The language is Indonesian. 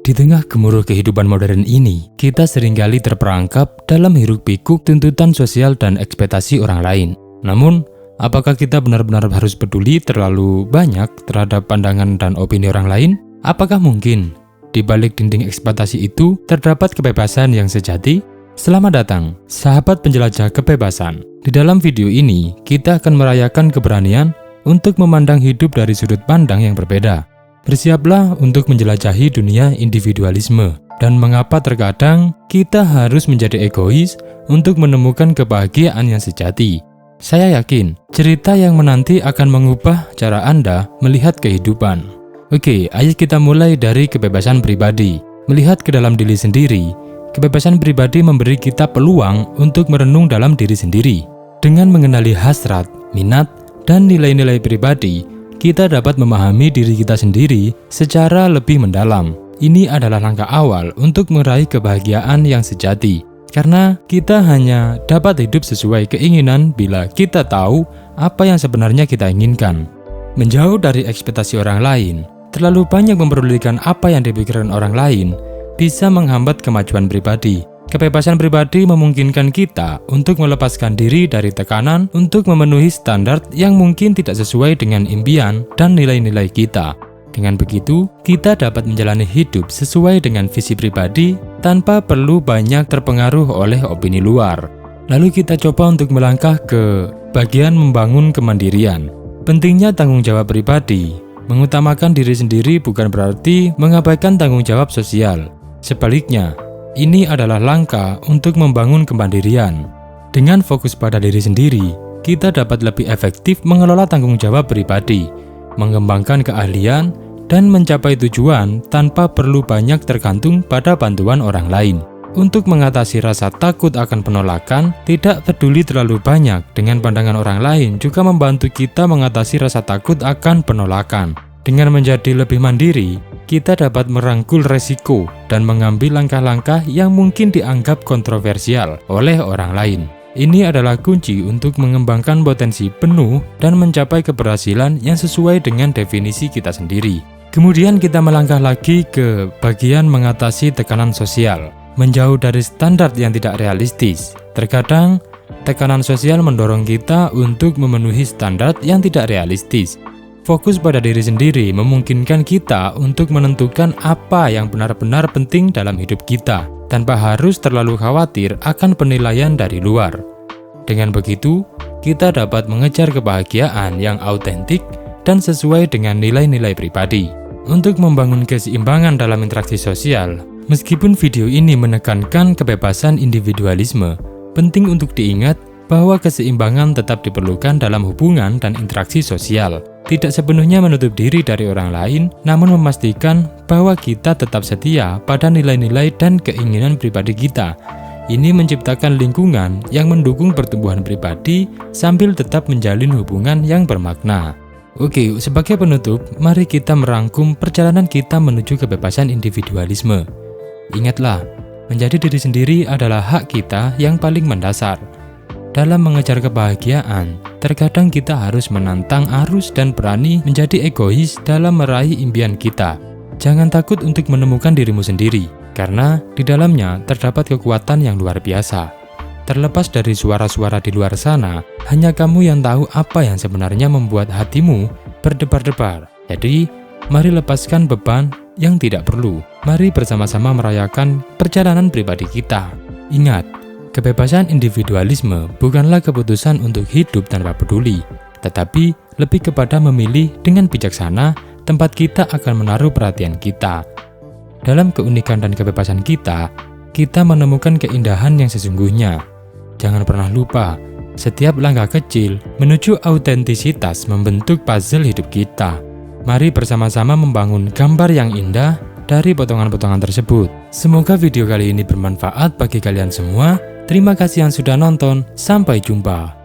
Di tengah gemuruh kehidupan modern ini, kita seringkali terperangkap dalam hiruk-pikuk tuntutan sosial dan ekspektasi orang lain. Namun, apakah kita benar-benar harus peduli terlalu banyak terhadap pandangan dan opini orang lain? Apakah mungkin di balik dinding ekspektasi itu terdapat kebebasan yang sejati? Selamat datang, sahabat penjelajah kebebasan. Di dalam video ini, kita akan merayakan keberanian untuk memandang hidup dari sudut pandang yang berbeda. Bersiaplah untuk menjelajahi dunia individualisme dan mengapa terkadang kita harus menjadi egois untuk menemukan kebahagiaan yang sejati. Saya yakin cerita yang menanti akan mengubah cara Anda melihat kehidupan. Oke, ayo kita mulai dari kebebasan pribadi. Melihat ke dalam diri sendiri, kebebasan pribadi memberi kita peluang untuk merenung dalam diri sendiri. Dengan mengenali hasrat, minat, dan nilai-nilai pribadi, kita dapat memahami diri kita sendiri secara lebih mendalam. Ini adalah langkah awal untuk meraih kebahagiaan yang sejati. Karena kita hanya dapat hidup sesuai keinginan bila kita tahu apa yang sebenarnya kita inginkan. Menjauh dari ekspektasi orang lain, terlalu banyak memperdulikan apa yang dipikirkan orang lain, bisa menghambat kemajuan pribadi. Kebebasan pribadi memungkinkan kita untuk melepaskan diri dari tekanan untuk memenuhi standar yang mungkin tidak sesuai dengan impian dan nilai-nilai kita. Dengan begitu, kita dapat menjalani hidup sesuai dengan visi pribadi tanpa perlu banyak terpengaruh oleh opini luar. Lalu kita coba untuk melangkah ke bagian membangun kemandirian. Pentingnya tanggung jawab pribadi. Mengutamakan diri sendiri bukan berarti mengabaikan tanggung jawab sosial. Sebaliknya, ini adalah langkah untuk membangun kemandirian. Dengan fokus pada diri sendiri, kita dapat lebih efektif mengelola tanggung jawab pribadi, mengembangkan keahlian, dan mencapai tujuan tanpa perlu banyak tergantung pada bantuan orang lain. Untuk mengatasi rasa takut akan penolakan, tidak peduli terlalu banyak dengan pandangan orang lain juga membantu kita mengatasi rasa takut akan penolakan. Dengan menjadi lebih mandiri, kita dapat merangkul resiko dan mengambil langkah-langkah yang mungkin dianggap kontroversial oleh orang lain. Ini adalah kunci untuk mengembangkan potensi penuh dan mencapai keberhasilan yang sesuai dengan definisi kita sendiri. Kemudian kita melangkah lagi ke bagian mengatasi tekanan sosial, menjauh dari standar yang tidak realistis. Terkadang, tekanan sosial mendorong kita untuk memenuhi standar yang tidak realistis. Fokus pada diri sendiri memungkinkan kita untuk menentukan apa yang benar-benar penting dalam hidup kita, tanpa harus terlalu khawatir akan penilaian dari luar. Dengan begitu, kita dapat mengejar kebahagiaan yang autentik dan sesuai dengan nilai-nilai pribadi. Untuk membangun keseimbangan dalam interaksi sosial, meskipun video ini menekankan kebebasan individualisme, penting untuk diingat bahwa keseimbangan tetap diperlukan dalam hubungan dan interaksi sosial. Tidak sepenuhnya menutup diri dari orang lain, namun memastikan bahwa kita tetap setia pada nilai-nilai dan keinginan pribadi kita. Ini menciptakan lingkungan yang mendukung pertumbuhan pribadi sambil tetap menjalin hubungan yang bermakna. Oke, sebagai penutup, mari kita merangkum perjalanan kita menuju kebebasan individualisme. Ingatlah, menjadi diri sendiri adalah hak kita yang paling mendasar. Dalam mengejar kebahagiaan, terkadang kita harus menantang arus dan berani menjadi egois dalam meraih impian kita. Jangan takut untuk menemukan dirimu sendiri, karena di dalamnya terdapat kekuatan yang luar biasa. Terlepas dari suara-suara di luar sana, hanya kamu yang tahu apa yang sebenarnya membuat hatimu berdebar-debar. Jadi, mari lepaskan beban yang tidak perlu. Mari bersama-sama merayakan perjalanan pribadi kita. Ingat, kebebasan individualisme bukanlah keputusan untuk hidup tanpa peduli, tetapi lebih kepada memilih dengan bijaksana tempat kita akan menaruh perhatian kita. Dalam keunikan dan kebebasan kita, kita menemukan keindahan yang sesungguhnya. Jangan pernah lupa, setiap langkah kecil menuju autentisitas membentuk puzzle hidup kita. Mari bersama-sama membangun gambar yang indah dari potongan-potongan tersebut. Semoga video kali ini bermanfaat bagi kalian semua. Terima kasih yang sudah nonton, sampai jumpa.